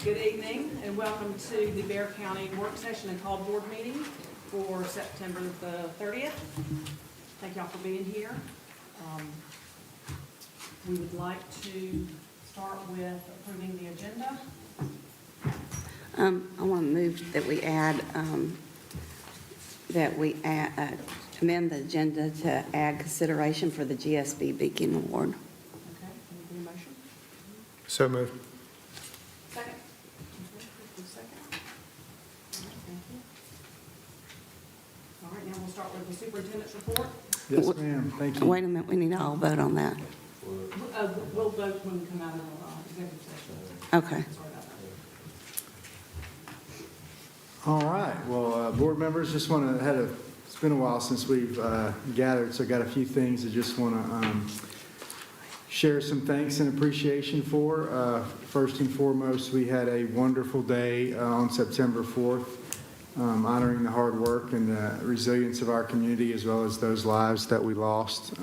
Good evening and welcome to the Bear County Work Session and Call Board Meeting for September the 30th. Thank y'all for being here. We would like to start with approving the agenda. I want to move that we amend the agenda to add consideration for the GSB Beacon Award. Okay, can you do a motion? So moved. Second. Second. All right, thank you. All right, now we'll start with the superintendent's report. Yes, ma'am. Thank you. Wait a minute, we need to all vote on that. We'll vote when we come out of executive session. Okay. Sorry about that. All right. Well, board members, just want to it's been a while since we've gathered, so I got a few things I just want to share some thanks and appreciation for. First and foremost, we had a wonderful day on September 4th, honoring the hard work and the resilience of our community as well as those lives that we lost.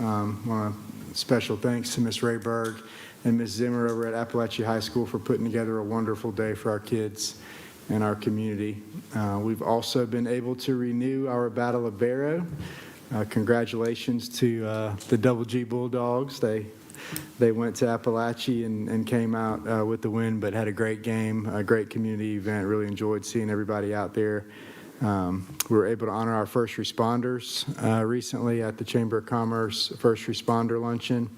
Special thanks to Ms. Rayberg and Ms. Zimmer over at Appalachia High School for putting together a wonderful day for our kids and our community. We've also been able to renew our Battle of Barrow. Congratulations to the Double G Bulldogs. They went to Appalachia and came out with the win, but had a great game, a great community event. Really enjoyed seeing everybody out there. We were able to honor our first responders recently at the Chamber of Commerce First Responder Luncheon.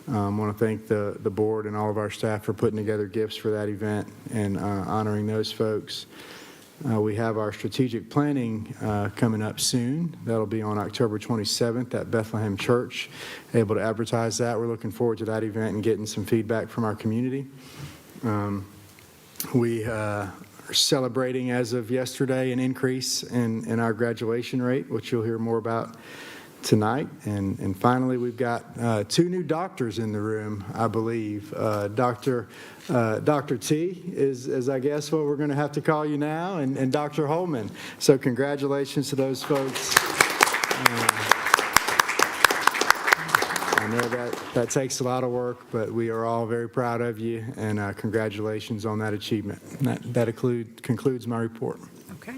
I want to thank the board and all of our staff for putting together gifts for that event and honoring those folks. We have our strategic planning coming up soon. That'll be on October 27th at Bethlehem Church. Able to advertise that. We're looking forward to that event and getting some feedback from our community. We are celebrating, as of yesterday, an increase in our graduation rate, which you'll hear more about tonight. And finally, we've got two new doctors in the room, I believe. Dr. T is I guess what we're going to have to call you now, and Dr. Holman. So congratulations to those folks. I know that takes a lot of work, but we are all very proud of you, and congratulations on that achievement. That concludes my report. Okay.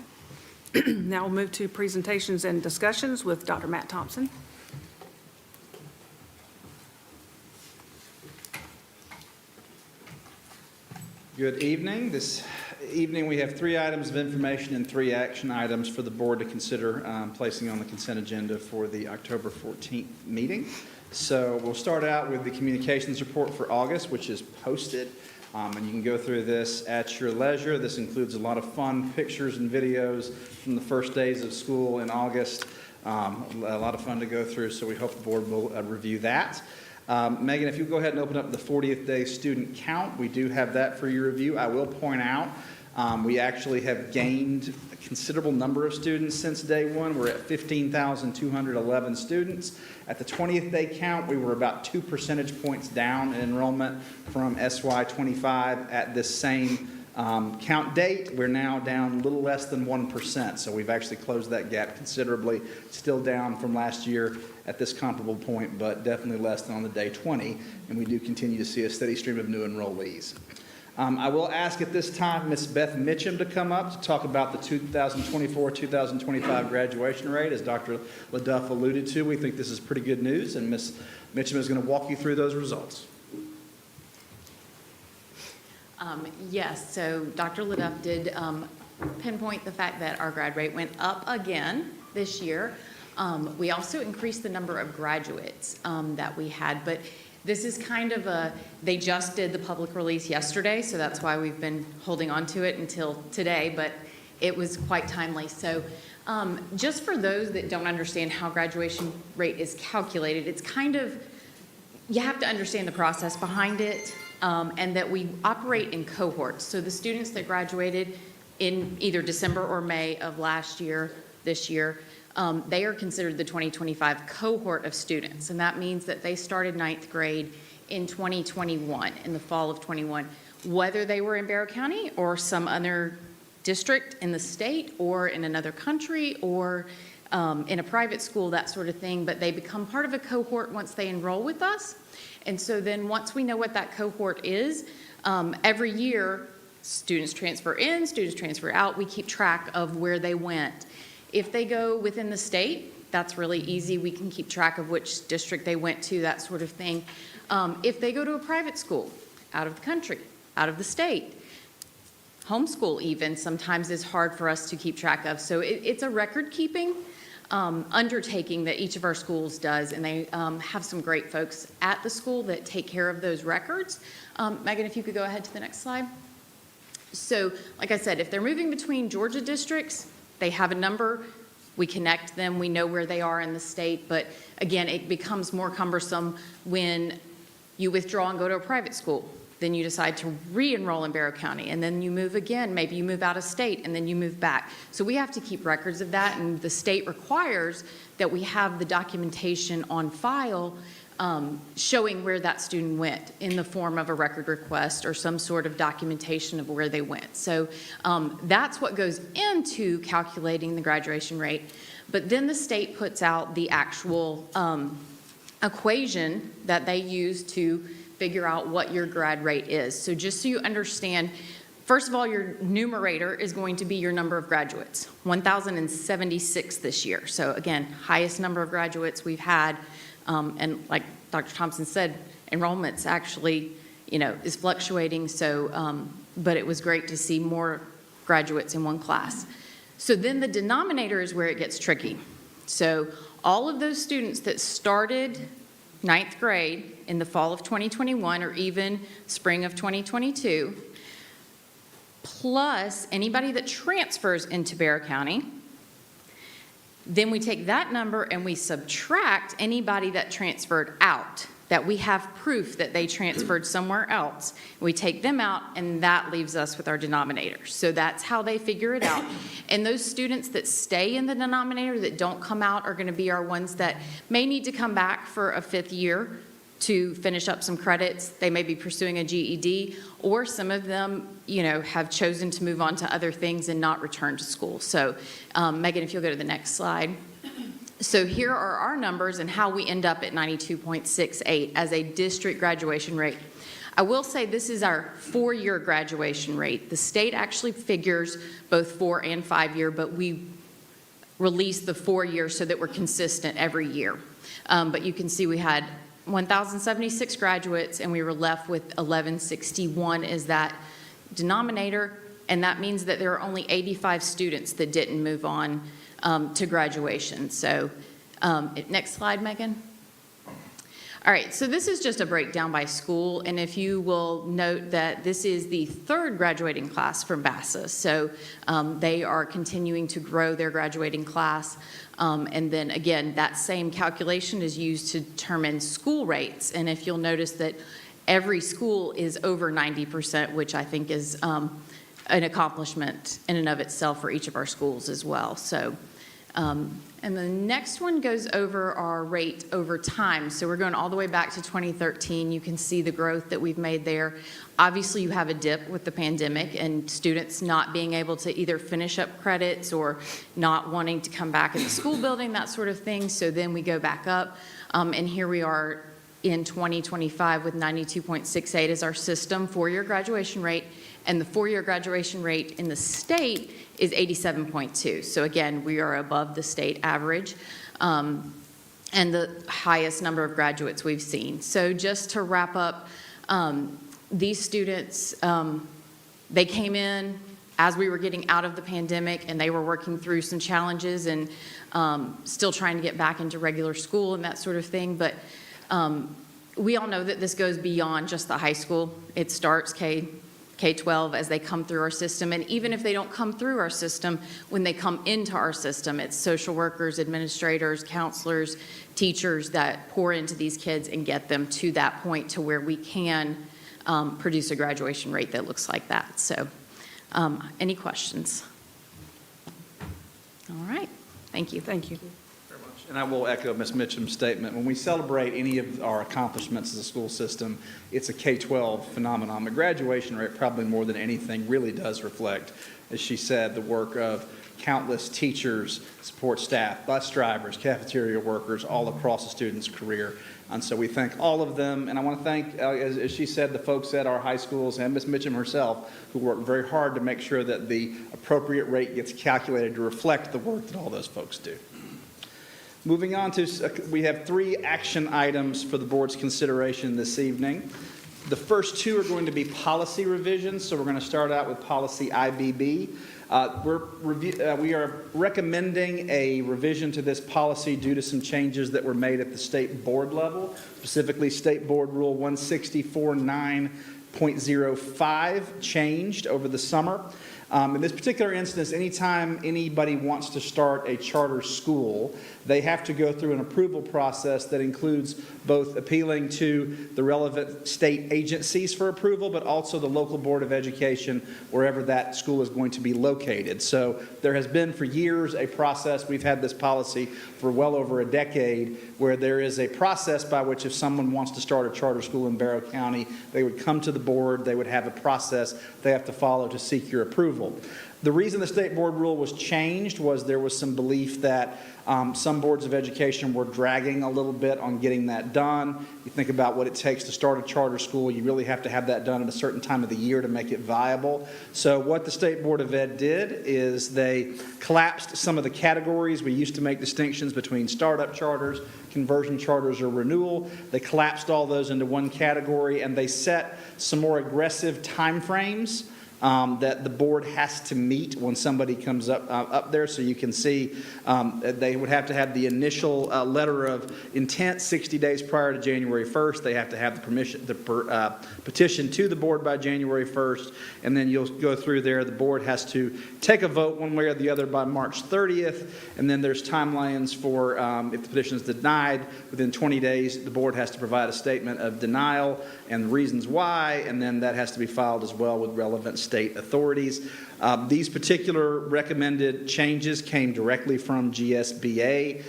Now we'll move to presentations and discussions with Dr. Matt Thompson. Good evening. This evening we have 3 items of information and 3 action items for the board to consider placing on the consent agenda for the October 14th meeting. So we'll start out with the communications report for August, which is posted. And you can go through this at your leisure. This includes a lot of fun pictures and videos from the first days of school in August. A lot of fun to go through, so we hope the board will review that. Megan, if you go ahead and open up the 40th day student count, we do have that for your review. I will point out we actually have gained a considerable number of students since day one. We're at 15,211 students. At the 20th day count, we were about 2 percentage points down in enrollment from SY25. At this same count date, we're now down a little less than 1%. So we've actually closed that gap considerably. Still down from last year at this comparable point, but definitely less than on the day 20. And we do continue to see a steady stream of new enrollees. I will ask at this time Ms. Beth Mitchum to come up to talk about the 2024-2025 graduation rate. As Dr. LaDuff alluded to, we think this is pretty good news, and Ms. Mitchum is going to walk you through those results. Yes, so Dr. LaDuff did pinpoint the fact that our grad rate went up again this year. We also increased the number of graduates that we had, but this is kind of they just did the public release yesterday, so that's why we've been holding on to it until today, but it was quite timely. So just for those that don't understand how graduation rate is calculated, it's kind of, you have to understand the process behind it, and that we operate in cohorts. So the students that graduated in either December or May of this year, they are considered the 2025 cohort of students, and that means that they started 9th grade in 2021, in the fall of 21, whether they were in Barrow County or some other district in the state or in another country or in a private school, that sort of thing, but they become part of a cohort once they enroll with us. And so then once we know what that cohort is, every year Students transfer in, students transfer out, we keep track of where they went. If they go within the state, that's really easy. We can keep track of which district they went to, that sort of thing. If they go to a private school, out of the country, out of the state, homeschool even, sometimes is hard for us to keep track of. So it's a record-keeping undertaking that each of our schools does, and they have some great folks at the school that take care of those records. Megan, if you could go ahead to the next slide. So, like I said, if they're moving between Georgia districts, they have a number, we connect them, we know where they are in the state, but again, it becomes more cumbersome when you withdraw and go to a private school. Then you decide to re-enroll in Barrow County, and then you move again, maybe you move out of state, and then you move back. So we have to keep records of that, and the state requires that we have the documentation on file showing where that student went in the form of a record request or some sort of documentation of where they went. So that's what goes into calculating the graduation rate. But then the state puts out the actual equation that they use to figure out what your grad rate is. So just so you understand, first of all, your numerator is going to be your number of graduates, 1,076 this year. So again, highest number of graduates we've had. And like Dr. Thompson said, enrollment's actually, is fluctuating. So, but it was great to see more graduates in one class. So then the denominator is where it gets tricky. So all of those students that started ninth grade in the fall of 2021 or even spring of 2022, plus anybody that transfers into Barrow County, then we take that number and we subtract anybody that transferred out, that we have proof that they transferred somewhere else. We take them out, and that leaves us with our denominator. So that's how they figure it out. And those students that stay in the denominator, that don't come out, are going to be our ones that may need to come back for a fifth year to finish up some credits. They may be pursuing a GED, or some of them, have chosen to move on to other things and not return to school. So, Megan, if you'll go to the next slide. So here are our numbers and how we end up at 92.68 as a district graduation rate. I will say this is our 4-year graduation rate. The state actually figures both 4 and 5 year, but we release the 4 year so that we're consistent every year. But you can see we had 1,076 graduates, and we were left with 1,161 as that denominator, and that means that there are only 85 students that didn't move on to graduation. So next slide, Megan. All right, so this is just a breakdown by school, and if you will note that this is the 3rd graduating class from BCSS, so they are continuing to grow their graduating class. And then again, that same calculation is used to determine school rates. And if you'll notice that every school is over 90%, which I think is an accomplishment in and of itself for each of our schools as well. So, and the next one goes over our rate over time. So we're going all the way back to 2013. You can see the growth that we've made there. Obviously, you have a dip with the pandemic and students not being able to either finish up credits or not wanting to come back in the school building, that sort of thing. So then we go back up, and here we are in 2025 with 92.68 as our system 4-year graduation rate, and the 4-year graduation rate in the state is 87.2. So again, we are above the state average, and the highest number of graduates we've seen. So just to wrap up, these students, they came in as we were getting out of the pandemic, and they were working through some challenges and still trying to get back into regular school and that sort of thing. But we all know that this goes beyond just the high school. It starts K-12 as they come through our system. And even if they don't come through our system, when they come into our system, it's social workers, administrators, counselors, teachers that pour into these kids and get them to that point to where we can produce a graduation rate that looks like that. So any questions? All right. Thank you. Thank you. Very much. And I will echo Ms. Mitchum's statement. When we celebrate any of our accomplishments as a school system, it's a K-12 phenomenon. The graduation rate, probably more than anything, really does reflect, as she said, the work of countless teachers, support staff, bus drivers, cafeteria workers, all across a student's career. And so we thank all of them. And I want to thank, as she said, the folks at our high schools and Ms. Mitchum herself, who worked very hard to make sure that the appropriate rate gets calculated to reflect the work that all those folks do. Moving on to, we have 3 action items for the board's consideration this evening. The first 2 are going to be policy revisions, so we're going to start out with policy IBB. We are recommending a revision to this policy due to some changes that were made at the state board level, specifically State Board Rule 164.9.05 changed over the summer. In this particular instance, anytime anybody wants to start a charter school, they have to go through an approval process that includes both appealing to the relevant state agencies for approval, but also the local board of education wherever that school is going to be located. So there has been for years a process, we've had this policy for well over a decade, where there is a process by which if someone wants to start a charter school in Barrow County, they would come to the board, they would have a process they have to follow to seek your approval. The reason the state board rule was changed was there was some belief that some boards of education were dragging a little bit on getting that done. You think about what it takes to start a charter school, you really have to have that done at a certain time of the year to make it viable. So what the State Board of Ed did is they collapsed some of the categories. We used to make distinctions between startup charters, conversion charters, or renewal. They collapsed all those into one category, and they set some more aggressive timeframes that the board has to meet when somebody comes up there. So you can see they would have to have the initial letter of intent 60 days prior to January 1st. They have to have the petition to the board by January 1st, and then you'll go through there. The board has to take a vote one way or the other by March 30th, and then there's timelines for if the petition is denied within 20 days, the board has to provide a statement of denial and reasons why, and then that has to be filed as well with relevant state authorities. These particular recommended changes came directly from GSBA,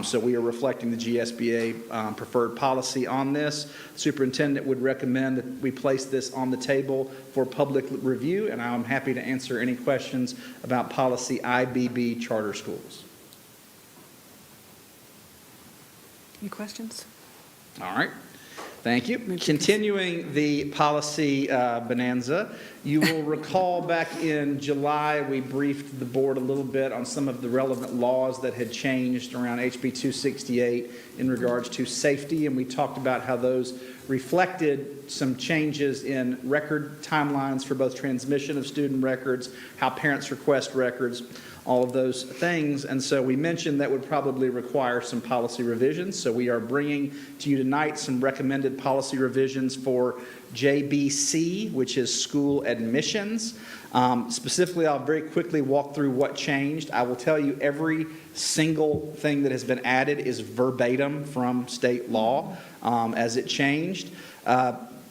so we are reflecting the GSBA preferred policy on this. The superintendent would recommend that we place this on the table for public review, and I'm happy to answer any questions about policy IBB charter schools. Any questions? All right. Thank you. Continuing the policy bonanza, you will recall back in July we briefed the board a little bit on some of the relevant laws that had changed around HB 268 in regards to safety, and we talked about how those reflected some changes in record timelines for both transmission of student records, how parents request records, all of those things. And so we mentioned that would probably require some policy revisions. So we are bringing to you tonight some recommended policy revisions for JBC, which is school admissions. Specifically, I'll very quickly walk through what changed. I will tell you every single thing that has been added is verbatim from state law as it changed.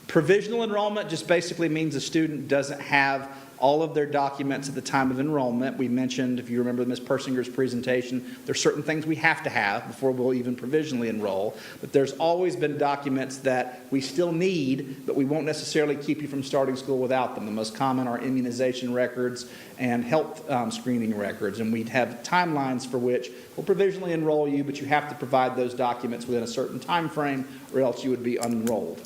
Provisional enrollment just basically means a student doesn't have all of their documents at the time of enrollment. We mentioned, if you remember Ms. Persinger's presentation, there's certain things we have to have before we'll even provisionally enroll, but there's always been documents that we still need, but we won't necessarily keep you from starting school without them. The most common are immunization records and health screening records, and we'd have timelines for which we'll provisionally enroll you, but you have to provide those documents within a certain time frame or else you would be unenrolled.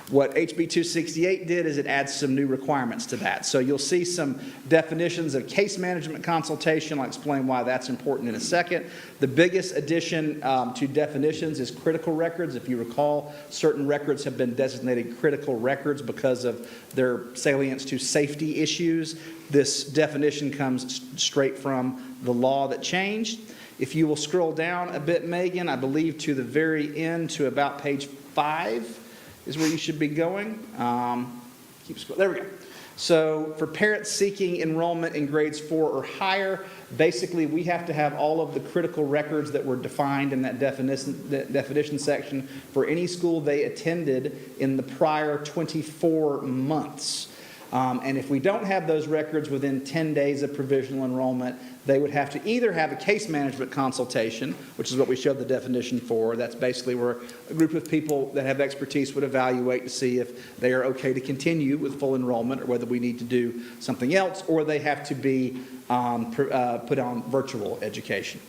What HB 268 did is it adds some new requirements to that. So you'll see some definitions of case management consultation. I'll explain why that's important in a second. The biggest addition to definitions is critical records. If you recall, certain records have been designated critical records because of their salience to safety issues. This definition comes straight from the law that changed. If you will scroll down a bit, Megan, I believe to the very end to about page 5, is where you should be going. Keep scrolling. There we go. So for parents seeking enrollment in grades 4 or higher, basically we have to have all of the critical records that were defined in that definition section for any school they attended in the prior 24 months. And if we don't have those records within 10 days of provisional enrollment, they would have to either have a case management consultation, which is what we showed the definition for. That's basically where a group of people that have expertise would evaluate to see if they are okay to continue with full enrollment or whether we need to do something else, or they have to be put on virtual education.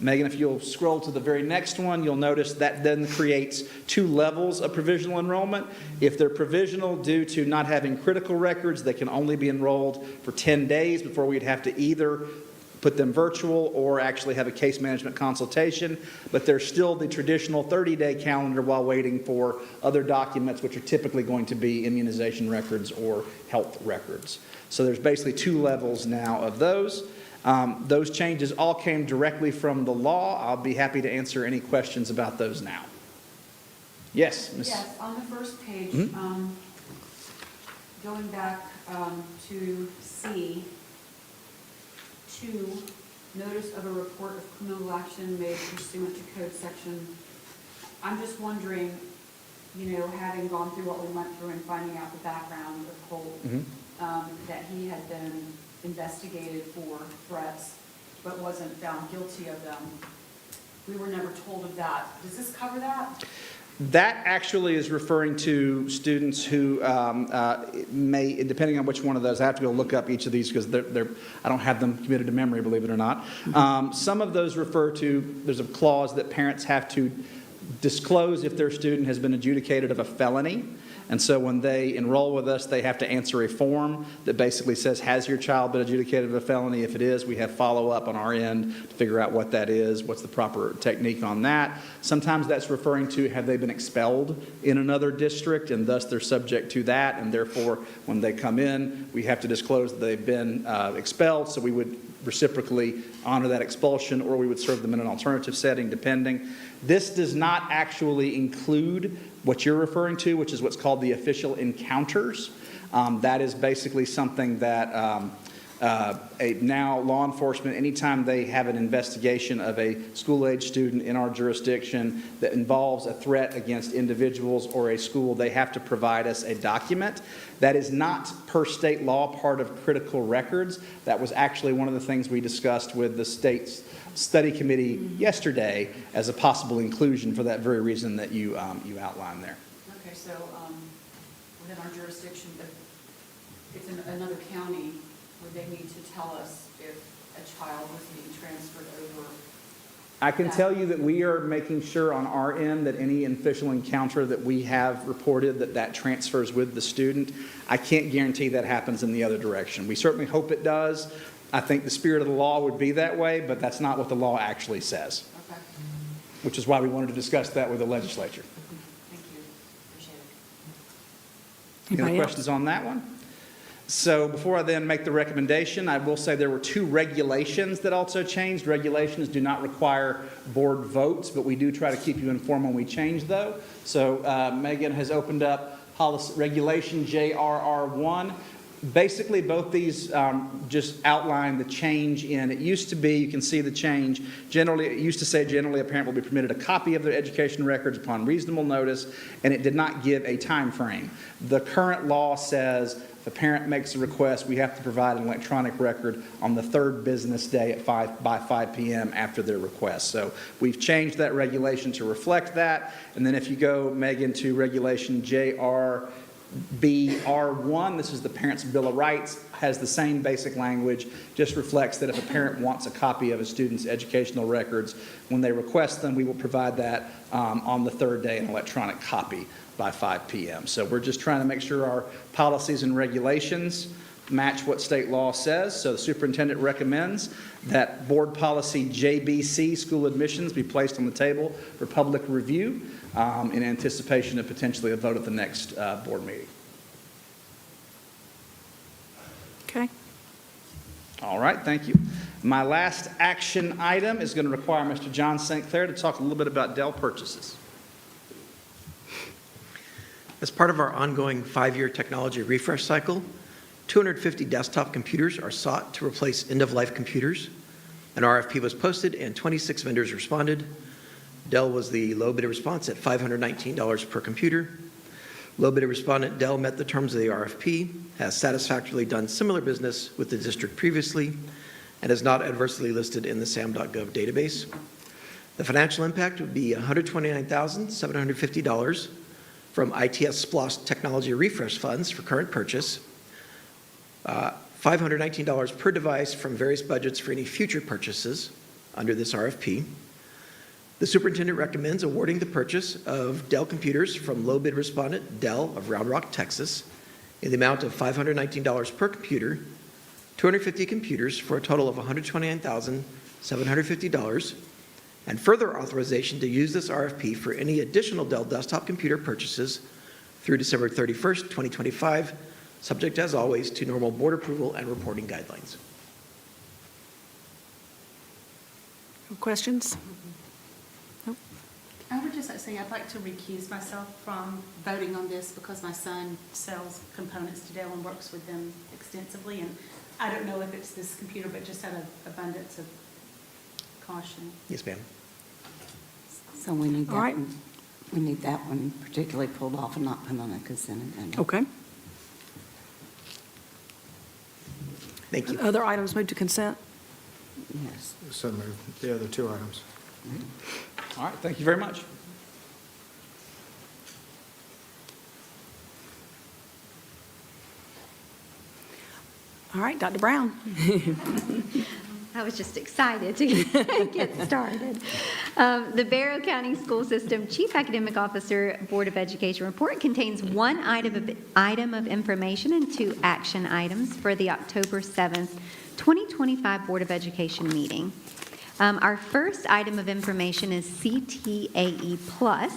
Megan, if you'll scroll to the very next one, you'll notice that then creates 2 levels of provisional enrollment. If they're provisional due to not having critical records, they can only be enrolled for 10 days before we'd have to either put them virtual or actually have a case management consultation. But there's still the traditional 30-day calendar while waiting for other documents, which are typically going to be immunization records or health records. So there's basically 2 levels now of those. Those changes all came directly from the law. I'll be happy to answer any questions about those now. Yes, Ms. Yes, on the first page, going back to C, 2, notice of a report of criminal action made pursuant to code section. I'm just wondering, having gone through what we went through and finding out the background of Colt, that he had been investigated for threats but wasn't found guilty of them. We were never told of that. Does this cover that? That actually is referring to students who may, depending on which one of those, I have to go look up each of these because I don't have them committed to memory, believe it or not. Some of those refer to, there's a clause that parents have to disclose if their student has been adjudicated of a felony. And so when they enroll with us, they have to answer a form that basically says, has your child been adjudicated of a felony? If it is, we have follow-up on our end to figure out what that is, what's the proper technique on that. Sometimes that's referring to, have they been expelled in another district, and thus they're subject to that, and therefore when they come in, we have to disclose that they've been expelled, so we would reciprocally honor that expulsion, or we would serve them in an alternative setting, depending. This does not actually include what you're referring to, which is what's called the official encounters. That is basically something that now law enforcement, anytime they have an investigation of a school-age student in our jurisdiction that involves a threat against individuals or a school, they have to provide us a document. That is not, per state law, part of critical records. That was actually one of the things we discussed with the state's study committee yesterday as a possible inclusion for that very reason that you outlined there. Okay, so within our jurisdiction, if it's in another county, would they need to tell us if a child was being transferred over? I can tell you that we are making sure on our end that any official encounter that we have reported that transfers with the student. I can't guarantee that happens in the other direction. We certainly hope it does. I think the spirit of the law would be that way, but that's not what the law actually says. Okay. Which is why we wanted to discuss that with the legislature. Thank you. Appreciate it. Any Anybody other else? questions on that one? So before I then make the recommendation, I will say there were 2 regulations that also changed. Regulations do not require board votes, but we do try to keep you informed when we change though. So Megan has opened up policy regulation JRR1. Basically, both these just outline the change in, it used to be, you can see the change, generally, it used to say generally a parent will be permitted a copy of their education records upon reasonable notice, and it did not give a time frame. The current law says if a parent makes a request, we have to provide an electronic record on the 3rd business day at by 5 p.m. after their request. So we've changed that regulation to reflect that. And then if you go, Megan, to regulation JRBR1, this is the Parent's Bill of Rights, has the same basic language, just reflects that if a parent wants a copy of a student's educational records, when they request them, we will provide that on the 3rd day, an electronic copy by 5 p.m. So we're just trying to make sure our policies and regulations match what state law says. So the superintendent recommends that board policy JBC, school admissions, be placed on the table for public review in anticipation of potentially a vote at the next board meeting. Okay. All right, thank you. My last action item is going to require Mr. John St. Clair to talk a little bit about Dell purchases. As part of our ongoing 5-year technology refresh cycle, 250 desktop computers are sought to replace end-of-life computers. An RFP was posted and 26 vendors responded. Dell was the low bidder response at $519 per computer. Low bidder respondent Dell met the terms of the RFP, has satisfactorily done similar business with the district previously, and is not adversely listed in the SAM.gov database. The financial impact would be $129,750 from ITS SPLOST Technology Refresh Funds for current purchase, $519 per device from various budgets for any future purchases under this RFP. The superintendent recommends awarding the purchase of Dell computers from low bid respondent Dell of Round Rock, Texas, in the amount of $519 per computer, 250 computers for a total of $129,750, and further authorization to use this RFP for any additional Dell desktop computer purchases through December 31st, 2025, subject as always to normal board approval and reporting guidelines. Questions? I would just like to say I'd like to recuse myself from voting on this because my son sells components to Dell and works with them extensively. And I don't know if it's this computer, but just out of abundance of caution. Yes, ma'am. So we need that All right. one, we need that one particularly pulled off and not put on a consent agenda. Okay. Thank you. Other items moved to consent? Yes. So moved. The other two items. All right, thank you very much. All right, Dr. Brown. I was just excited to get started. The Barrow County School System Chief Academic Officer Board of Education report contains one item of information and 2 action items for the October 7th, 2025 Board of Education meeting. Our first item of information is CTAE Plus.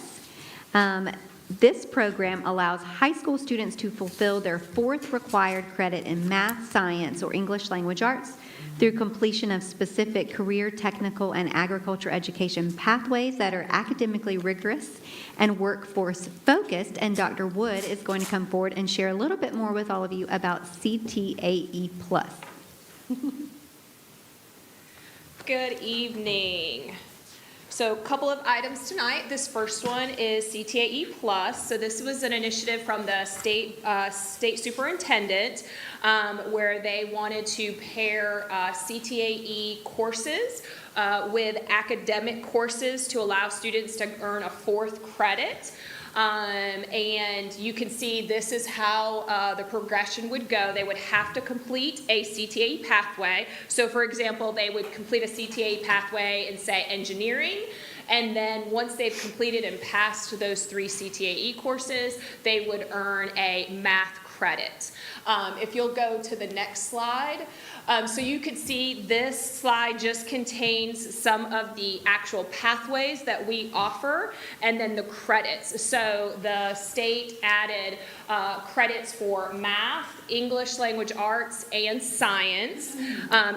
This program allows high school students to fulfill their 4th required credit in math, science, or English language arts through completion of specific career, technical, and agriculture education pathways that are academically rigorous and workforce focused. And Dr. Wood is going to come forward and share a little bit more with all of you about CTAE Plus. Good evening. So a couple of items tonight. This first one is CTAE Plus. So this was an initiative from the state superintendent where they wanted to pair CTAE courses with academic courses to allow students to earn a 4th credit. And you can see this is how the progression would go. They would have to complete a CTAE pathway. So for example, they would complete a CTAE pathway in, say, engineering. And then once they've completed and passed those 3 CTAE courses, they would earn a math credit. If you'll go to the next slide. So you could see this slide just contains some of the actual pathways that we offer and then the credits. So the state added credits for math, English language arts, and science.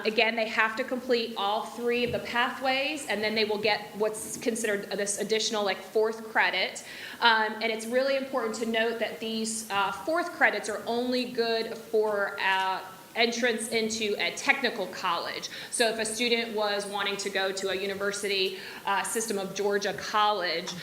Again, they have to complete all 3 of the pathways, and then they will get what's considered this additional 4th credit. And it's really important to note that these 4th credits are only good for entrance into a technical college. So if a student was wanting to go to a University System of Georgia college,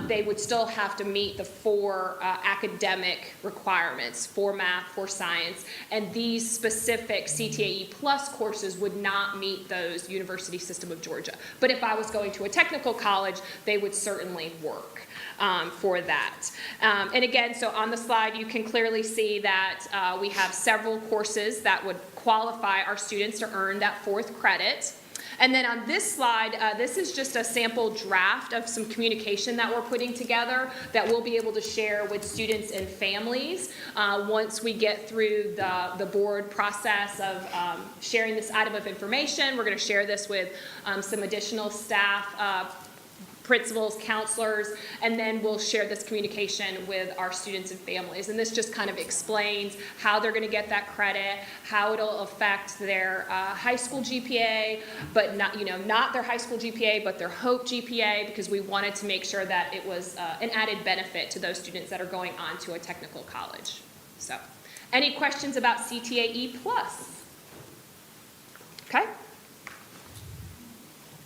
they would still have to meet the 4 academic requirements for math, for science, and these specific CTAE Plus courses would not meet those University System of Georgia. But if I was going to a technical college, they would certainly work for that. And again, so on the slide, you can clearly see that we have several courses that would qualify our students to earn that 4th credit. And then on this slide, this is just a sample draft of some communication that we're putting together that we'll be able to share with students and families once we get through the board process of sharing this item of information. We're going to share this with some additional staff, principals, counselors, and then we'll share this communication with our students and families. And this just kind of explains how they're going to get that credit, how it'll affect their high school GPA, but not their high school GPA, but their HOPE GPA, because we wanted to make sure that it was an added benefit to those students that are going on to a technical college. So, any questions about CTAE Plus? Okay.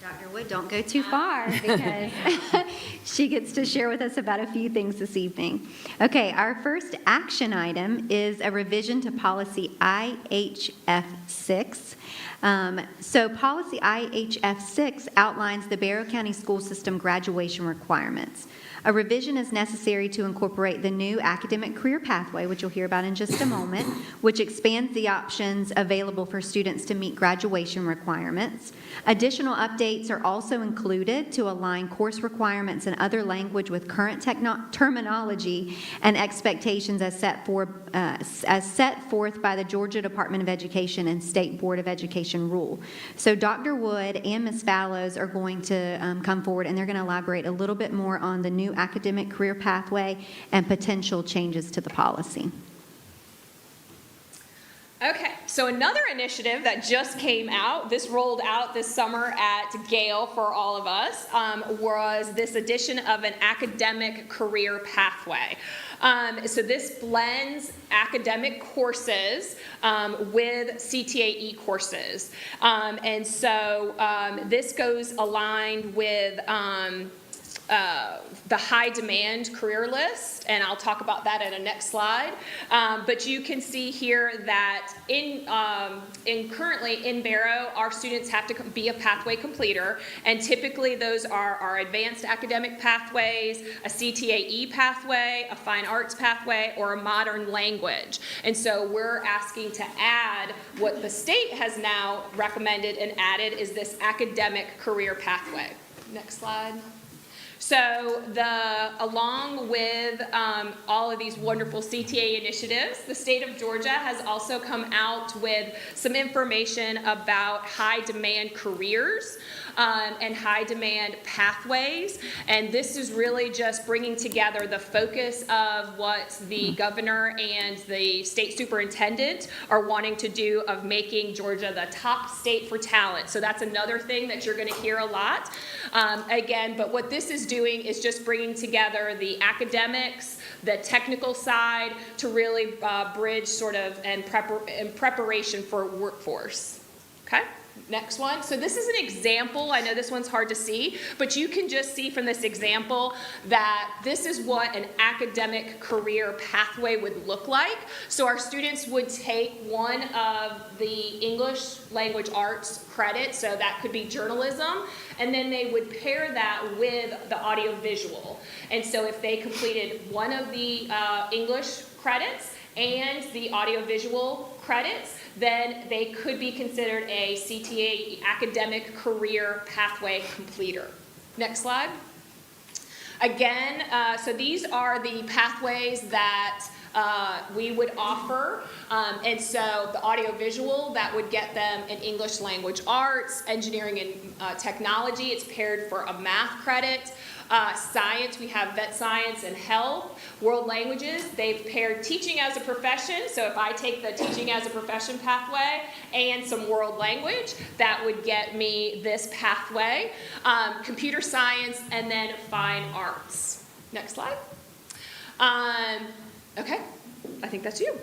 Dr. Wood, don't go too far because she gets to share with us about a few things this evening. Okay, our first action item is a revision to policy IHF6. So policy IHF6 outlines the Barrow County School System graduation requirements. A revision is necessary to incorporate the new academic career pathway, which you'll hear about in just a moment, which expands the options available for students to meet graduation requirements. Additional updates are also included to align course requirements and other language with current terminology and expectations as set forth by the Georgia Department of Education and State Board of Education rule. So Dr. Wood and Ms. Fallows are going to come forward, and they're going to elaborate a little bit more on the new academic career pathway and potential changes to the policy. Okay, so another initiative that just came out, this rolled out this summer at Gale for all of us, was this addition of an academic career pathway. So this blends academic courses with CTAE courses. And so this goes aligned with the high demand career list, and I'll talk about that in a next slide. But you can see here that currently in Barrow, our students have to be a pathway completer, and typically those are our advanced academic pathways, a CTAE pathway, a fine arts pathway, or a modern language. And so we're asking to add what the state has now recommended and added is this academic career pathway. Next slide. So along with all of these wonderful CTA initiatives, the state of Georgia has also come out with some information about high demand careers and high demand pathways. And this is really just bringing together the focus of what the governor and the state superintendent are wanting to do of making Georgia the top state for talent. So that's another thing that you're going to hear a lot. Again, but what this is doing is just bringing together the academics, the technical side to really bridge sort of in preparation for workforce. Okay? Next one. So this is an example. I know this one's hard to see, but you can just see from this example that this is what an academic career pathway would look like. So our students would take one of the English language arts credits, so that could be journalism, and then they would pair that with the audiovisual. And so if they completed one of the English credits and the audiovisual credits, then they could be considered a CTA academic career pathway completer. Next slide. Again, so these are the pathways that we would offer. And so the audiovisual, that would get them in English language arts, engineering and technology. It's paired for a math credit. Science, we have vet science and health. World languages, they've paired teaching as a profession. So if I take the teaching as a profession pathway and some world language, that would get me this pathway. Computer science, and then fine arts. Next slide. Okay, I think that's you.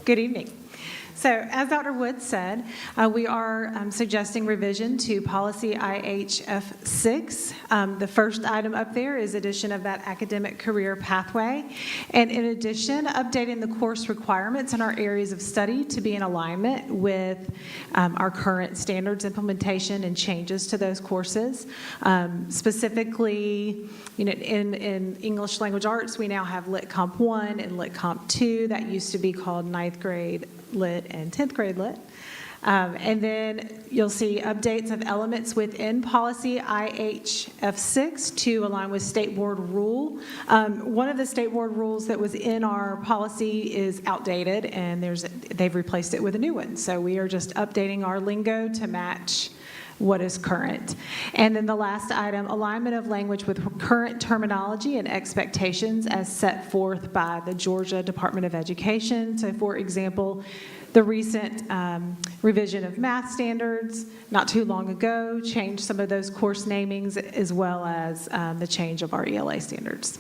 Good evening. So as Dr. Wood said, we are suggesting revision to policy IHF6. The first item up there is addition of that academic career pathway. And in addition, updating the course requirements in our areas of study to be in alignment with our current standards implementation and changes to those courses. Specifically, in English language arts, we now have Lit Comp 1 and Lit Comp 2. That used to be called 9th grade Lit and 10th grade Lit. And then you'll see updates of elements within policy IHF6 to align with state board rule. One of the state board rules that was in our policy is outdated, and they've replaced it with a new one. So we are just updating our lingo to match what is current. And then the last item, alignment of language with current terminology and expectations as set forth by the Georgia Department of Education. So for example, the recent revision of math standards not too long ago changed some of those course namings, as well as the change of our ELA standards.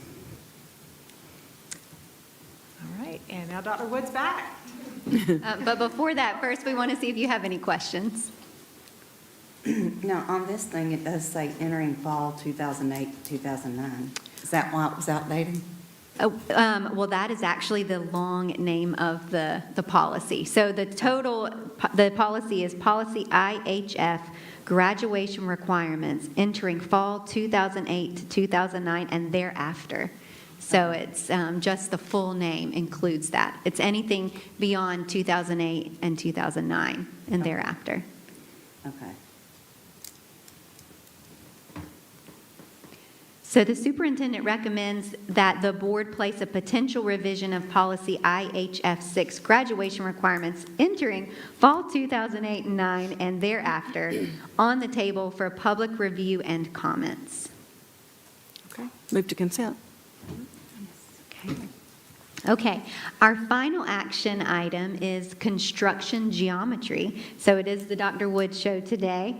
All right, and now Dr. Wood's back. But before that, first we want to see if you have any questions. Now, on this thing, it does say entering fall 2008 to 2009. Is that why it was outdated? Well, that is actually the long name of the policy. So the policy is Policy IHF Graduation Requirements entering fall 2008 to 2009 and thereafter. So it's just the full name includes that. It's anything beyond 2008 and 2009 and thereafter. Okay. So the superintendent recommends that the board place a potential revision of policy IHF 6 graduation requirements entering fall 2008 and 9 and thereafter on the table for public review and comments. Okay. Move to consent. Okay, our final action item is construction geometry. So it is the Dr. Wood show today.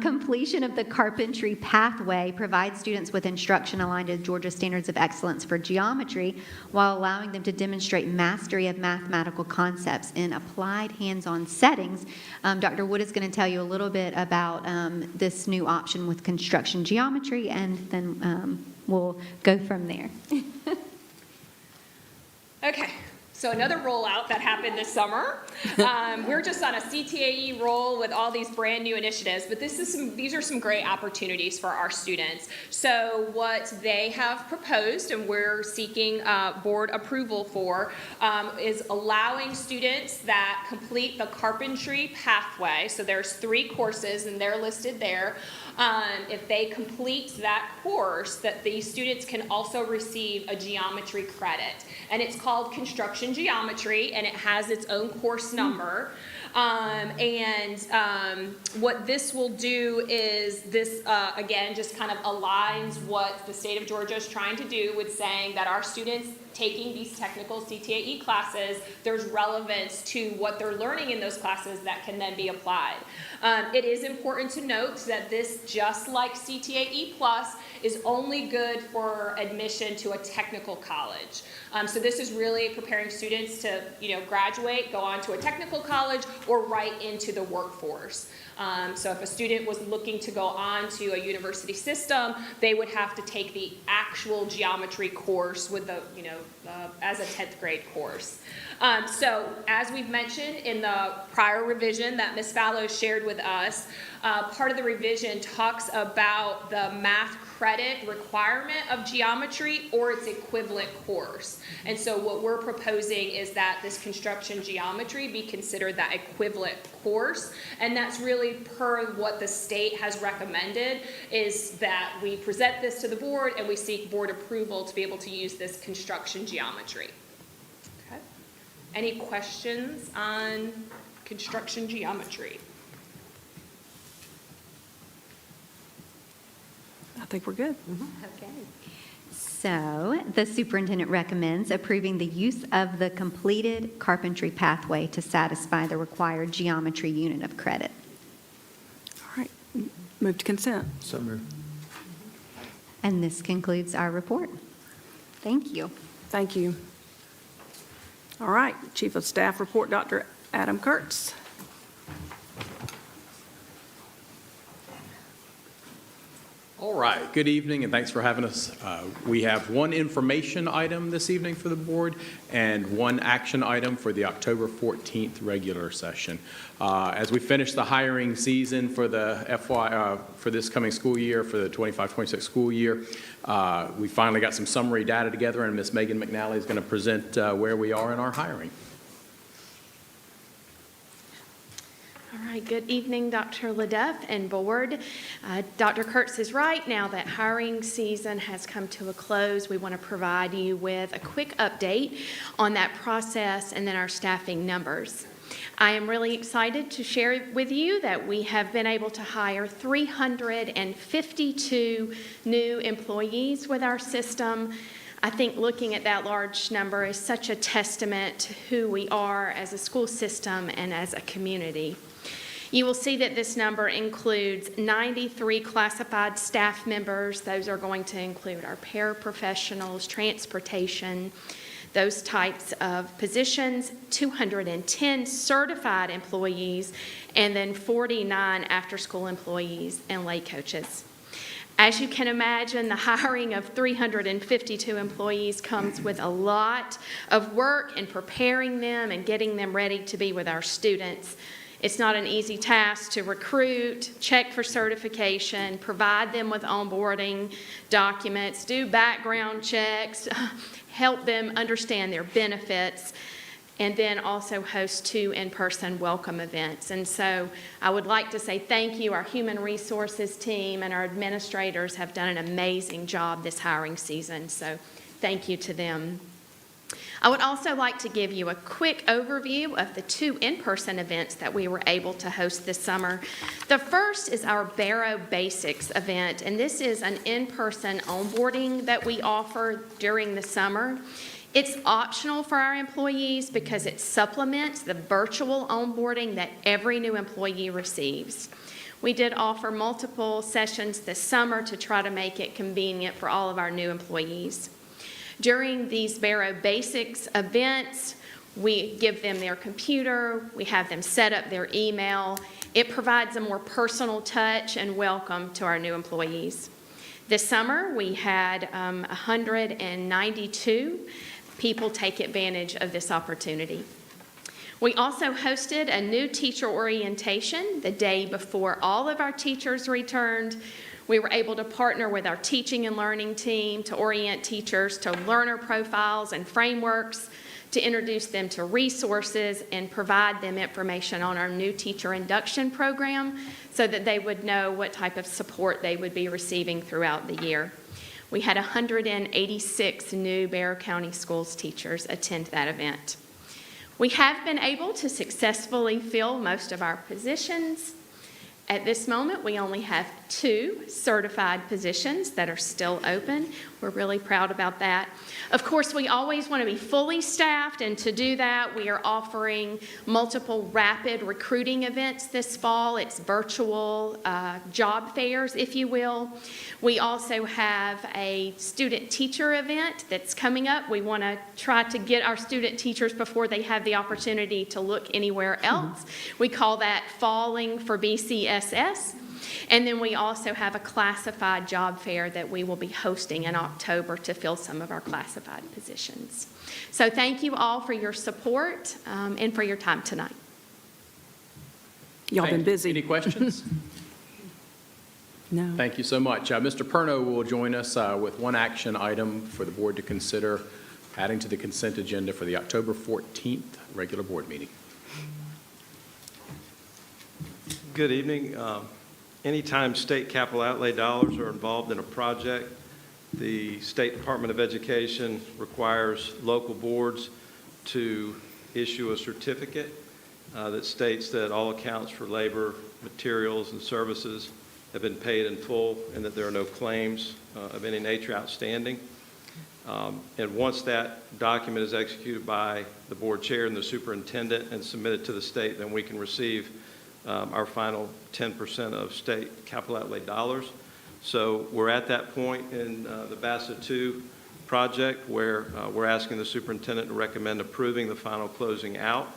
Completion of the carpentry pathway provides students with instruction aligned to Georgia Standards of Excellence for Geometry while allowing them to demonstrate mastery of mathematical concepts in applied hands-on settings. Dr. Wood is going to tell you a little bit about this new option with construction geometry, and then we'll go from there. Okay, so another rollout that happened this summer. We're just on a CTAE roll with all these brand new initiatives, but these are some great opportunities for our students. So what they have proposed, and we're seeking board approval for, is allowing students that complete the carpentry pathway. So there's 3 courses, and they're listed there. If they complete that course, that these students can also receive a geometry credit. And it's called construction geometry, and it has its own course number. What this will do is this, again, just kind of aligns what the state of Georgia is trying to do with saying that our students taking these technical CTAE classes, there's relevance to what they're learning in those classes that can then be applied. It is important to note that this, just like CTAE Plus, is only good for admission to a technical college. So this is really preparing students to, graduate, go on to a technical college, or right into the workforce. So if a student was looking to go on to a university system, they would have to take the actual geometry course with the, as a 10th grade course. So as we've mentioned in the prior revision that Ms. Fallows shared with us, part of the revision talks about the math credit requirement of geometry or its equivalent course. And so what we're proposing is that this construction geometry be considered that equivalent course. And that's really per what the state has recommended, is that we present this to the board and we seek board approval to be able to use this construction geometry. Okay. Any questions on construction geometry? I think we're good. Okay. So the superintendent recommends approving the use of the completed carpentry pathway to satisfy the required geometry unit of credit. All right. Move to consent. So moved. And this concludes our report. Thank you. Thank you. All right. Chief of Staff report, Dr. Adam Kurtz. All right, good evening, and thanks for having us. We have one information item this evening for the board and one action item for the October 14th regular session. As we finish the hiring season for the for this coming school year, for the 25-26 school year, we finally got some summary data together, and Ms. Megan McNally is going to present where we are in our hiring. All right, good evening, Dr. Leduff and board. Dr. Kurtz is right. Now that hiring season has come to a close, we want to provide you with a quick update on that process and then our staffing numbers. I am really excited to share with you that we have been able to hire 352 new employees with our system. I think looking at that large number is such a testament to who we are as a school system and as a community. You will see that this number includes 93 classified staff members. Those are going to include our paraprofessionals, transportation. those types of positions, 210 certified employees, and then 49 after-school employees and lay coaches. As you can imagine, the hiring of 352 employees comes with a lot of work in preparing them and getting them ready to be with our students. It's not an easy task to recruit, check for certification, provide them with onboarding documents, do background checks, help them understand their benefits, and then also host 2 in-person welcome events. And so I would like to say thank you. Our human resources team and our administrators have done an amazing job this hiring season, so thank you to them. I would also like to give you a quick overview of the 2 in-person events that we were able to host this summer. The first is our Barrow Basics event, and this is an in-person onboarding that we offer during the summer. It's optional for our employees because it supplements the virtual onboarding that every new employee receives. We did offer multiple sessions this summer to try to make it convenient for all of our new employees. During these Barrow Basics events, we give them their computer, we have them set up their email. It provides a more personal touch and welcome to our new employees. This summer, we had 192 people take advantage of this opportunity. We also hosted a new teacher orientation the day before all of our teachers returned. We were able to partner with our teaching and learning team to orient teachers to learner profiles and frameworks, to introduce them to resources and provide them information on our new teacher induction program so that they would know what type of support they would be receiving throughout the year. We had 186 new Barrow County Schools teachers attend that event. We have been able to successfully fill most of our positions. At this moment, we only have 2 certified positions that are still open. We're really proud about that. Of course, we always want to be fully staffed, and to do that, we are offering multiple rapid recruiting events this fall. It's virtual job fairs, if you will. We also have a student-teacher event that's coming up. We want to try to get our student teachers before they have the opportunity to look anywhere else. We call that Falling for BCSS. And then we also have a classified job fair that we will be hosting in October to fill some of our classified positions. So thank you all for your support and for your time tonight. Y'all been Thank you. busy. Any questions? No. Thank you so much. Mr. Perno will join us with one action item for the board to consider adding to the consent agenda for the October 14th regular board meeting. Good evening. Anytime state capital outlay dollars are involved in a project, the State Department of Education requires local boards to issue a certificate that states that all accounts for labor, materials, and services have been paid in full and that there are no claims of any nature outstanding. And once that document is executed by the board chair and the superintendent and submitted to the state, then we can receive our final 10% of state capital outlay dollars. So we're at that point in the BASA 2 project where we're asking the superintendent to recommend approving the final closing out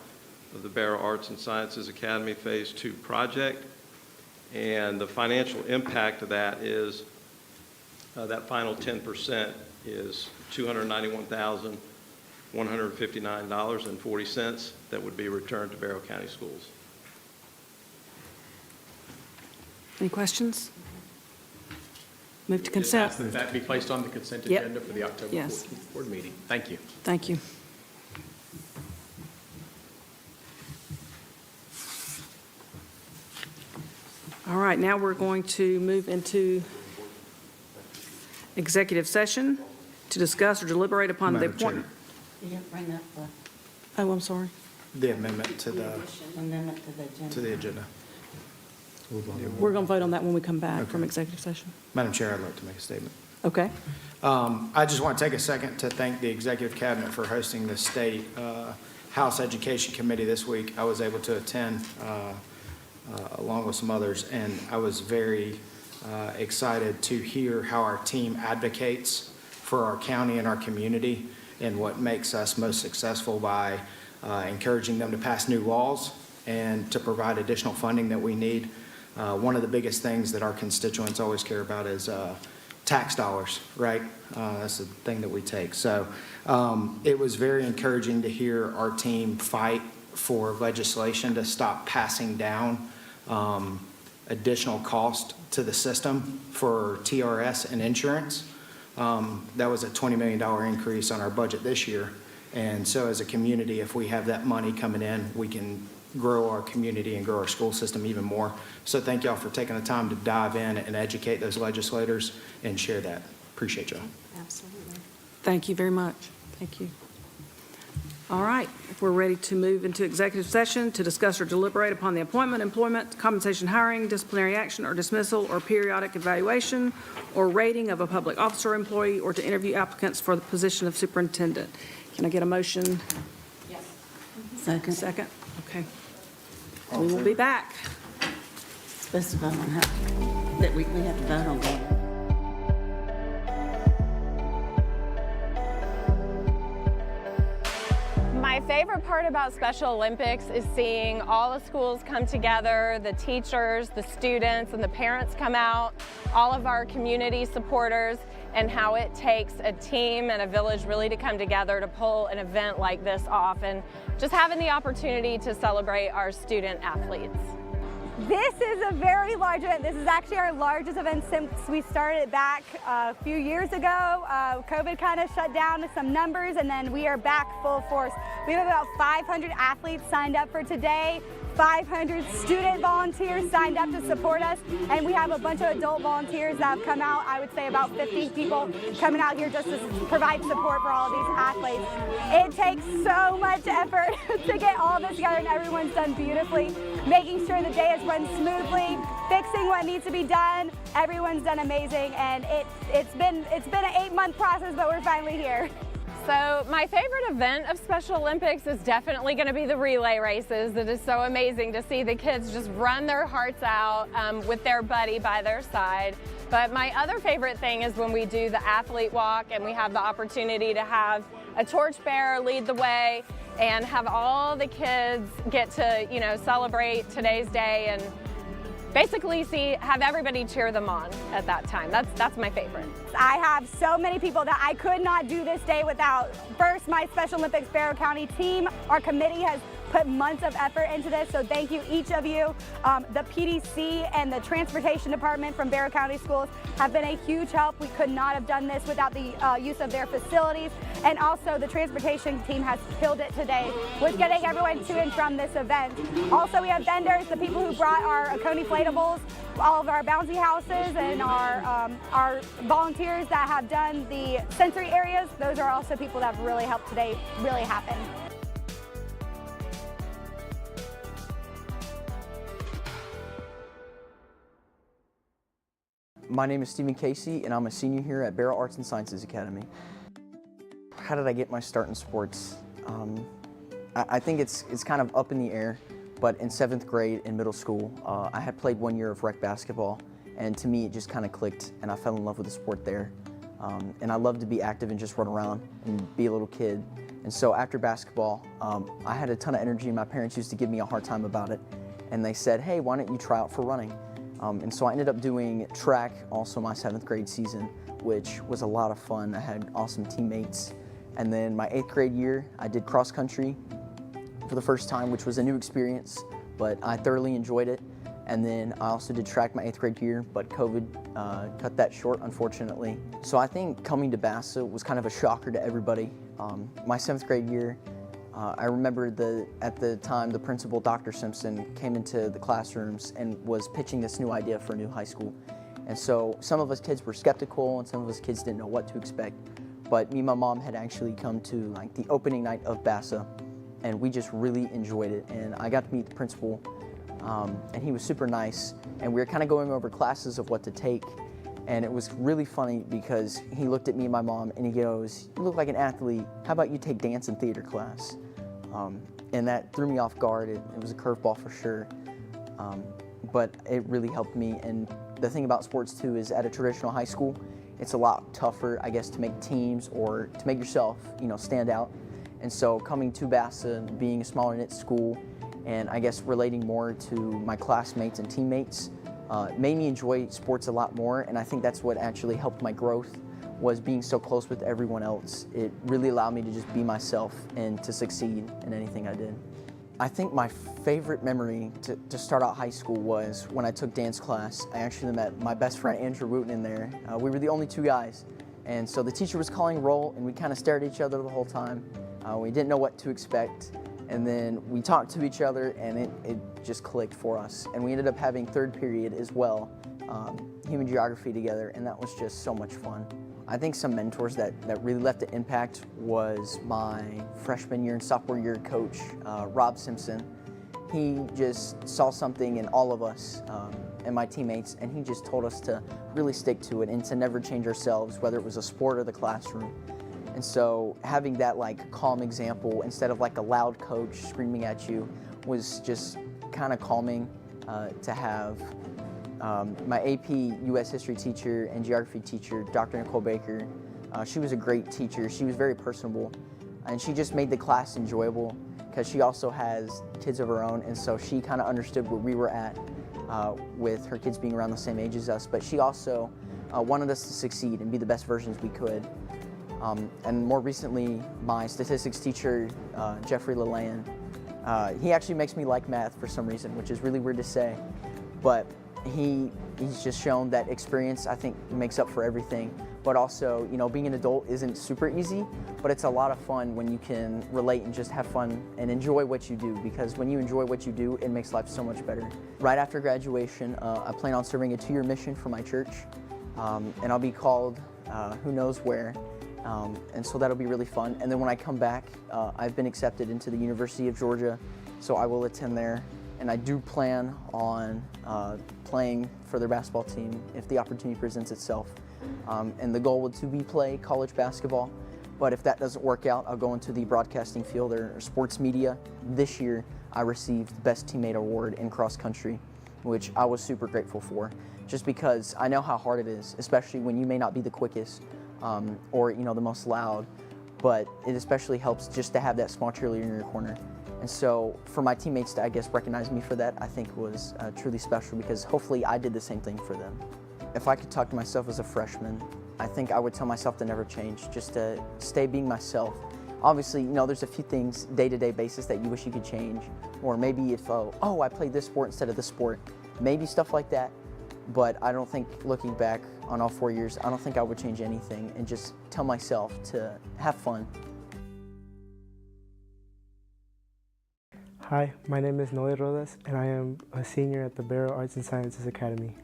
of the Barrow Arts and Sciences Academy Phase 2 project. And the financial impact of that is that final 10% is $291,159.40 that would be returned to Barrow County Schools. Any questions? Move to consent. Ask that that be placed on the consent Yep. agenda for the October Yes. 14th board meeting. Thank you. Thank you. All right, now we're going to move into executive session to discuss or deliberate upon the Madam Chair. appointment. You didn't bring up the Oh, I'm sorry. The amendment to the amendment to the agenda. agenda. We're going to vote on that when we come back Okay. from executive session. Madam Chair, I'd like to make a statement. Okay. I just want to take a second to thank the Executive Cabinet for hosting the State House Education Committee this week. I was able to attend along with some others, and I was very excited to hear how our team advocates for our county and our community. and what makes us most successful by encouraging them to pass new laws and to provide additional funding that we need. One of the biggest things that our constituents always care about is tax dollars, right? That's the thing that we take. So it was very encouraging to hear our team fight for legislation to stop passing down additional cost to the system for TRS and insurance. That was a $20 million increase on our budget this year. And so as a community, if we have that money coming in, we can grow our community and grow our school system even more. So thank y'all for taking the time to dive in and educate those legislators and share that. Appreciate y'all. Absolutely. Thank you very much. Thank you. All right, if we're ready to move into executive session to discuss or deliberate upon the appointment, employment, compensation, hiring, disciplinary action or dismissal or periodic evaluation or rating of a public officer or employee, or to interview applicants for the position of superintendent. Can I get a motion? Yes. Second. Second? Okay. We will be back. Supposed to vote on how, that we have to vote on that. My favorite part about Special Olympics is seeing all the schools come together, the teachers, the students, and the parents come out, all of our community supporters, and how it takes a team and a village really to come together to pull an event like this off, and just having the opportunity to celebrate our student athletes. This is a very large event. This is actually our largest event since we started it back a few years ago. COVID kind of shut down some numbers, and then we are back full force. We have about 500 athletes signed up for today, 500 student volunteers signed up to support us, and we have a bunch of adult volunteers that have come out. I would say about 50 people coming out here just to provide support for all of these athletes. It takes so much effort to get all this together, and everyone's done beautifully, making sure the day has run smoothly, fixing what needs to be done. Everyone's done amazing, and it's been an 8-month process, but we're finally here. So my favorite event of Special Olympics is definitely going to be the relay races. It is so amazing to see the kids just run their hearts out with their buddy by their side. But my other favorite thing is when we do the athlete walk and we have the opportunity to have a torchbearer lead the way and have all the kids get to, celebrate today's day and basically have everybody cheer them on at that time. That's my favorite. I have so many people that I could not do this day without. First, my Special Olympics Barrow County team. Our committee has put months of effort into this, so thank you, each of you. The PDC and the Transportation Department from Barrow County Schools have been a huge help. We could not have done this without the use of their facilities. And also the transportation team has killed it today with getting everyone to and from this event. Also, we have vendors, the people who brought our Oconee inflatables, all of our bouncy houses, and our volunteers that have done the sensory areas. Those are also people that have really helped today really happen. My name is Stephen Casey, and I'm a senior here at Barrow Arts and Sciences Academy. How did I get my start in sports? I think it's kind of up in the air, but in 7th grade in middle school, I had played 1 year of rec basketball, and to me it just kind of clicked, and I fell in love with the sport there. And I love to be active and just run around and be a little kid. And so after basketball, I had a ton of energy, and my parents used to give me a hard time about it. And they said, hey, why don't you try out for running? And so I ended up doing track also my 7th grade season, which was a lot of fun. I had awesome teammates. And then my 8th grade year, I did cross country for the first time, which was a new experience, but I thoroughly enjoyed it. And then I also did track my 8th grade year, but COVID cut that short, unfortunately. So I think coming to BASA was kind of a shocker to everybody. My 7th grade year, I remember at the time the principal, Dr. Simpson, came into the classrooms and was pitching this new idea for a new high school. And so some of us kids were skeptical and some of us kids didn't know what to expect. But me and my mom had actually come to like the opening night of BASA, and we just really enjoyed it. And I got to meet the principal, and he was super nice. And we were kind of going over classes of what to take. And it was really funny because he looked at me and my mom and he goes, you look like an athlete. How about you take dance and theater class? And that threw me off guard. It was a curveball for sure, but it really helped me. And the thing about sports too is at a traditional high school, it's a lot tougher, I guess, to make teams or to make yourself, stand out. And so coming to BASA, being a smaller knit school, and I guess relating more to my classmates and teammates, made me enjoy sports a lot more. And I think that's what actually helped my growth, was being so close with everyone else. It really allowed me to just be myself and to succeed in anything I did. I think my favorite memory to start out high school was when I took dance class. I actually met my best friend Andrew Wooten in there. We were the only two guys. And so the teacher was calling roll, and we kind of stared at each other the whole time. We didn't know what to expect. And then we talked to each other, and it just clicked for us. And we ended up having third period as well, human geography together, and that was just so much fun. I think some mentors that really left an impact was my freshman year and sophomore year coach, Rob Simpson. He just saw something in all of us and my teammates, and he just told us to really stick to it and to never change ourselves, whether it was a sport or the classroom. And so having that calm example instead of a loud coach screaming at you was just kind of calming to have. My AP U.S. history teacher and geography teacher, Dr. Nicole Baker, she was a great teacher. She was very personable, and she just made the class enjoyable because she also has kids of her own, and so she kind of understood where we were at with her kids being around the same age as us, but she also wanted us to succeed and be the best versions we could. And more recently, my statistics teacher, Jeffrey Lillian, he actually makes me like math for some reason, which is really weird to say, but he's just shown that experience, I think, makes up for everything. But also, being an adult isn't super easy, but it's a lot of fun when you can relate and just have fun and enjoy what you do, because when you enjoy what you do, it makes life so much better. Right after graduation, I plan on serving a 2-year mission for my church, and I'll be called who knows where, and so that'll be really fun. And then when I come back, I've been accepted into the University of Georgia, so I will attend there. And I do plan on playing for their basketball team if the opportunity presents itself. And the goal would to be play college basketball. But if that doesn't work out, I'll go into the broadcasting field or sports media. This year, I received the Best Teammate Award in cross country, which I was super grateful for, just because I know how hard it is, especially when you may not be the quickest or the most loud. But it especially helps just to have that small cheerleader in your corner. And so for my teammates to, I guess, recognize me for that, I think was truly special, because hopefully I did the same thing for them. If I could talk to myself as a freshman, I think I would tell myself to never change, just to stay being myself. Obviously, there's a few things day-to-day basis that you wish you could change, or maybe if, I played this sport instead of this sport, maybe stuff like that. But I don't think, looking back on all 4 years, I don't think I would change anything, and just tell myself to have fun. Hi, my name is Noe Rodas, and I am a senior at the Barrow Arts and Sciences Academy.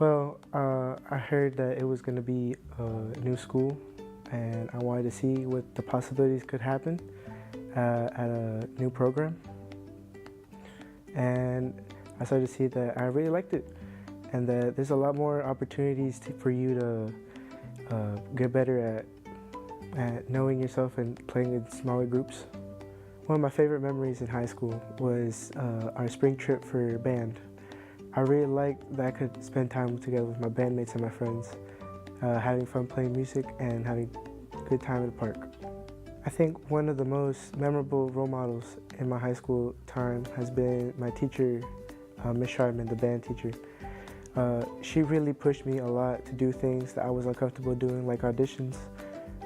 Well, I heard that it was going to be a new school, and I wanted to see what the possibilities could happen at a new program. And I started to see that I really liked it, and that there's a lot more opportunities for you to get better at knowing yourself and playing in smaller groups. One of my favorite memories in high school was our spring trip for band. I really liked that I could spend time together with my bandmates and my friends, having fun playing music and having a good time at the park. I think one of the most memorable role models in my high school time has been my teacher, Ms. Sharman, the band teacher. She really pushed me a lot to do things that I was uncomfortable doing, like auditions.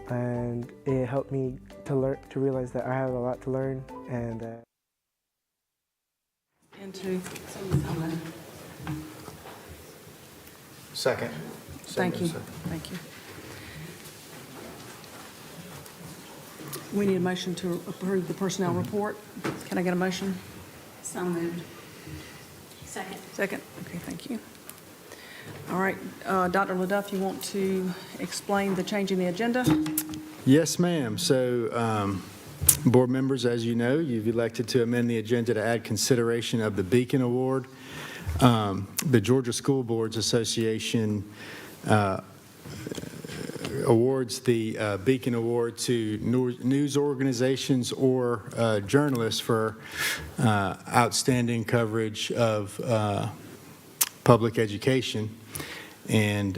And it helped me to realize that I have a lot to learn, and that. Second. Thank you. Thank you. We need a motion to approve the personnel report. Can I get a motion? So moved. Second. Second. Okay, thank you. All right, Dr. LaDuff, you want to explain the change in the agenda? Yes, ma'am. So, board members, as you know, you've elected to amend the agenda to add consideration of the Beacon Award. The Georgia School Boards Association awards the Beacon Award to news organizations or journalists for outstanding coverage of public education. And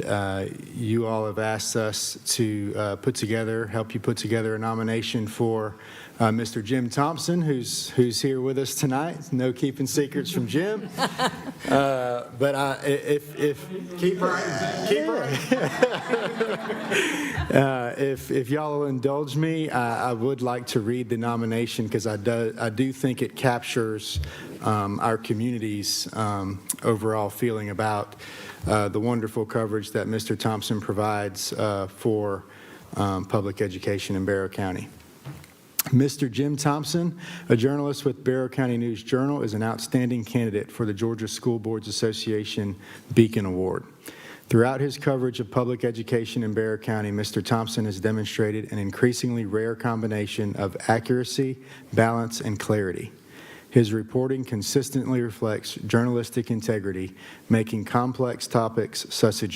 you all have asked us to help you put together a nomination for Mr. Jim Thompson, who's here with us tonight. No keeping secrets from Jim. But if y'all will indulge me, I would like to read the nomination because I do think it captures our community's overall feeling about the wonderful coverage that Mr. Thompson provides for public education in Barrow County. Mr. Jim Thompson, a journalist with Barrow County News Journal, is an outstanding candidate for the Georgia School Boards Association Beacon Award. Throughout his coverage of public education in Barrow County, Mr. Thompson has demonstrated an increasingly rare combination of accuracy, balance, and clarity. His reporting consistently reflects journalistic integrity, making complex topics such as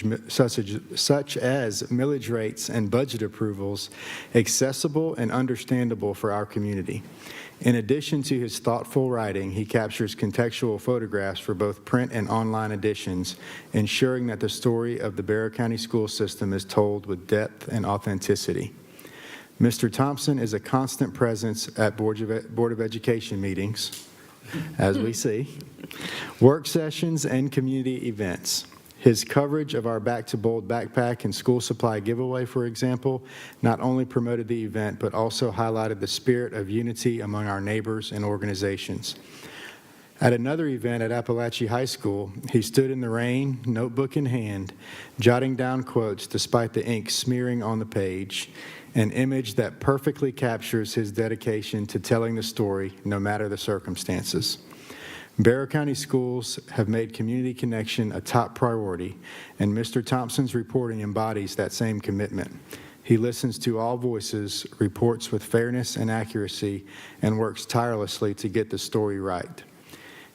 millage rates and budget approvals accessible and understandable for our community. In addition to his thoughtful writing, he captures contextual photographs for both print and online editions, ensuring that the story of the Barrow County school system is told with depth and authenticity. Mr. Thompson is a constant presence at Board of Education meetings, as we see, work sessions, and community events. His coverage of our Back to Bold backpack and school supply giveaway, for example, not only promoted the event, but also highlighted the spirit of unity among our neighbors and organizations. At another event at Appalachia High School, he stood in the rain, notebook in hand, jotting down quotes despite the ink smearing on the page, an image that perfectly captures his dedication to telling the story no matter the circumstances. Barrow County schools have made community connection a top priority, and Mr. Thompson's reporting embodies that same commitment. He listens to all voices, reports with fairness and accuracy, and works tirelessly to get the story right.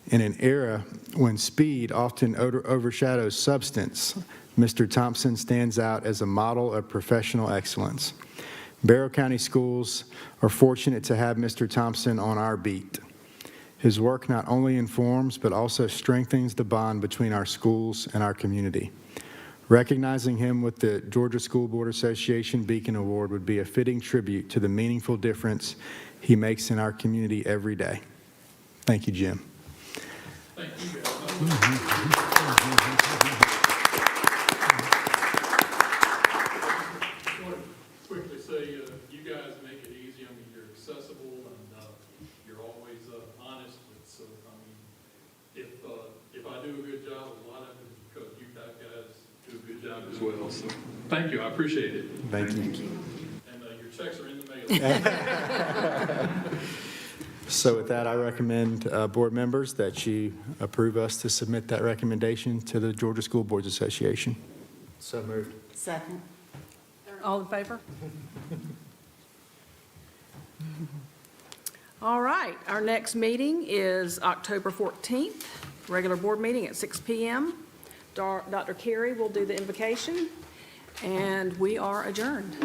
In an era when speed often overshadows substance, Mr. Thompson stands out as a model of professional excellence. Barrow County schools are fortunate to have Mr. Thompson on our beat. His work not only informs, but also strengthens the bond between our schools and our community. Recognizing him with the Georgia School Board Association Beacon Award would be a fitting tribute to the meaningful difference he makes in our community every day. Thank you, Jim. Thank you, quickly say, you guys make it easy. I mean, you're accessible and you're always honest. So, I mean, if I do a good job, a lot of it is because you guys do a good job as well. So, thank you. I appreciate it. Thank you. And your checks are in the mail. So with that, I recommend, board members, that you approve us to submit that recommendation to the Georgia School Boards Association. So moved. Second. All in favor? All right, our next meeting is October 14th, regular board meeting at 6 p.m. Dr. Carey will do the invocation, and we are adjourned.